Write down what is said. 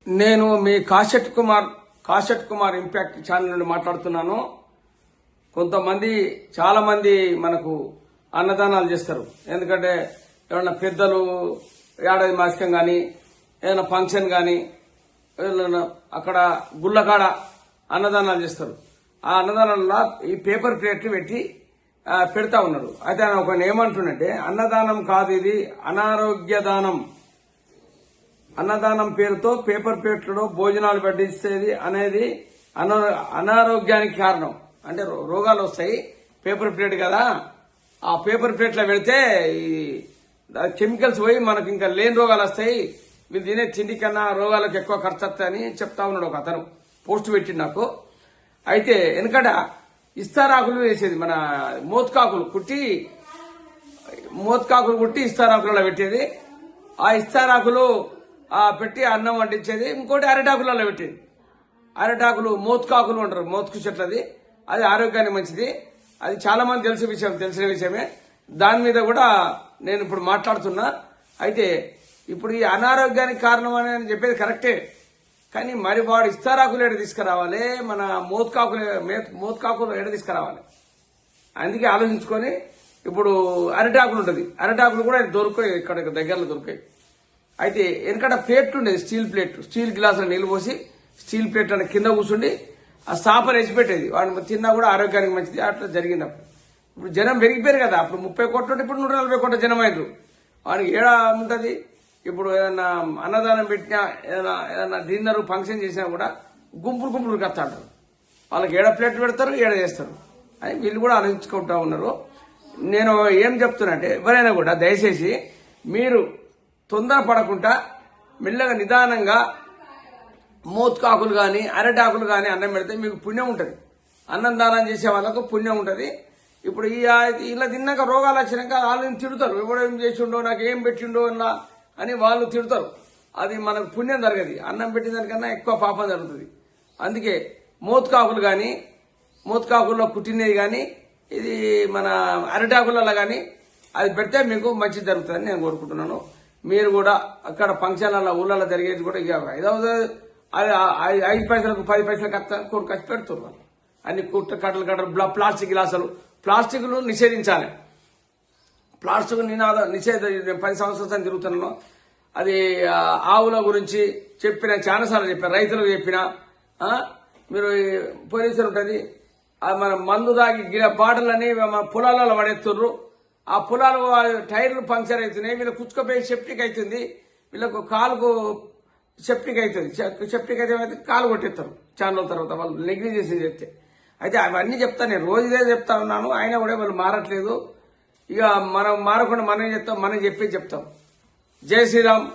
నేను మీ కాశెట్ Kumar impact channel నుండి మాట్లాడుతున్నాను. కొంతమంది చాలా మంది మనకు అన్నదానాలు చేస్తారు. ఎందుకంటే ఏమన్నా పెద్దలు ఏడాది మాసికం గాని ఏదైనా ఫంక్షన్ గాని అక్కడ గుళ్ళకాడ అన్నదానాలు చేస్తారు. ఆ అన్నదానంలో ఈ పేపర్ ప్లేట్లు పెట్టి పెడతా ఉన్నారు. అయితే ఆయన ఒక ఏమంటుండే, అన్నదానం కాదు ఇది అనారోగ్య దానం. అన్నదానం పేరుతో పేపర్ ప్లేట్లలో భోజనాలు పట్టించేది అనేది అనారోగ్యానికి కారణం. అంటే రోగాలు వస్తాయి. పేపర్ ప్లేట్ కదా, ఆ పేపర్ ప్లేట్లో పెడితే ఈ కెమికల్స్ పోయి మనకు ఇంకా లేని రోగాలు వస్తాయి. మీరు తినే తిండి కన్నా రోగాలకు ఎక్కువ ఖర్చు వస్తాయని చెప్తా ఉన్నాడు ఒక అతను. పోస్ట్ పెట్టింది నాకు. అయితే వెనకట ఇస్తారాకులు వేసేది, మన మోత్కాకులు కుట్టి ఇస్తారాకులలో పెట్టేది. ఆ ఇస్తారాకులు పెట్టి అన్నం వండించేది. ఇంకోటి అరిటాకులలో పెట్టేది. అరిటాకులు మోత్కాకులు అంటారు, మోత్కు చెట్లది. అది ఆరోగ్యానికి మంచిది. అది చాలా మంది తెలిసిన విషయమే. దాని మీద కూడా నేను ఇప్పుడు మాట్లాడుతున్నా. అయితే ఇప్పుడు ఈ అనారోగ్యానికి కారణం అని చెప్పేది కరెక్టే, కానీ మరి వాడు ఇస్తారాకులు ఎడ తీసుకురావాలి, మన మోత్కాకులు ఎడ తీసుకురావాలి. అందుకే ఆలోచించుకొని ఇప్పుడు అరిటాకులు ఉంటుంది. అరిటాకులు కూడా దొరికాయి, ఇక్కడ దగ్గరలో దొరికాయి. అయితే వెనకట ప్లేట్ ఉండేది, స్టీల్ గ్లాసులో నీళ్లు పోసి స్టీల్ ప్లేట్ అంటే కింద కూర్చుండి ఆ సాపర్ వేసి పెట్టేది. వాడిని తిన్నా కూడా ఆరోగ్యానికి మంచిది. అట్లా జరిగింది. ఇప్పుడు జనం పెరిగిపోయారు కదా. అప్పుడు 30 కోట్లు, ఇప్పుడు 140 కోట్ల జనం అయ్యారు. వాడికి ఏడా ఉంటుంది. ఇప్పుడు ఏదన్నా అన్నదానం పెట్టినా, ఏదైనా డిన్నర్ ఫంక్షన్ చేసినా కూడా గుంపులు కత్తాంటారు. వాళ్ళకి ఏడ ప్లేట్ పెడతారు, ఏడ చేస్తారు అని వీళ్ళు కూడా ఆలోచించుకుంటా ఉన్నారు. నేను ఏం చెప్తున్నంటే, ఎవరైనా కూడా దయచేసి మీరు తొందర పడకుండా మెల్లగా నిదానంగా మోత్కాకులు గాని అరటాకులు గాని అన్నం పెడితే మీకు పుణ్యం ఉంటుంది. అన్నం దానం చేసే వాళ్ళకు పుణ్యం ఉంటుంది. ఇప్పుడు ఇలా తిన్నాక రోగాలు వచ్చినాక వాళ్ళని తిడతారు. ఎవడేం చేసిండో, నాకు ఏం పెట్టిండో ఇలా అని వాళ్ళు తిడతారు. అది మనకు పుణ్యం జరగదు. అన్నం పెట్టిన దానికన్నా ఎక్కువ పాపం జరుగుతుంది. అందుకే మోత్కాకుల్లో పుట్టినది గాని ఇది మన అరటాకులలో గాని అది పెడితే మీకు మంచి జరుగుతుందని నేను కోరుకుంటున్నాను. మీరు కూడా అక్కడ ఫంక్షన్ల ఊళ్ళలో జరిగేది కూడా ఇక 5 పైసలకు 10 పైసలకు కోడి ఖర్చు పెడుతున్నారు. అన్ని కట్టలు ప్లాస్టిక్ గ్లాసులు, ప్లాస్టిక్లు నిషేధించాలి. ప్లాస్టిక్ నిషేధ 10 సంవత్సరాలు తిరుగుతున్నాను. అది ఆవుల గురించి చాలాసార్లు చెప్పాను, రైతులకు చెప్పిన. మీరు పోలీసులు ఉంటుంది, మన మందు దాగి బాటలని మన పొలాలలో పడేస్తున్నారు. ఆ పొలాలు టైర్లు పంక్చర్ అవుతున్నాయి. వీళ్ళకి కుచ్చుకపోయి సెప్టిక్ అవుతుంది. వీళ్ళకు కాలుకు సెప్టిక్ అవుతుంది. సెప్టిక్ అయితే కాలు కొట్టేస్తారు చాలా రోజుల తర్వాత, వాళ్ళు నెగ్లిజెన్స్ చెప్తే. అయితే అవన్నీ చెప్తాను నేను, రోజు ఇదే చెప్తా ఉన్నాను. అయినా కూడా వాళ్ళు మారట్లేదు. ఇక మనం మారకుండా మనం చెప్పి చెప్తాం. జై శ్రీరామ్.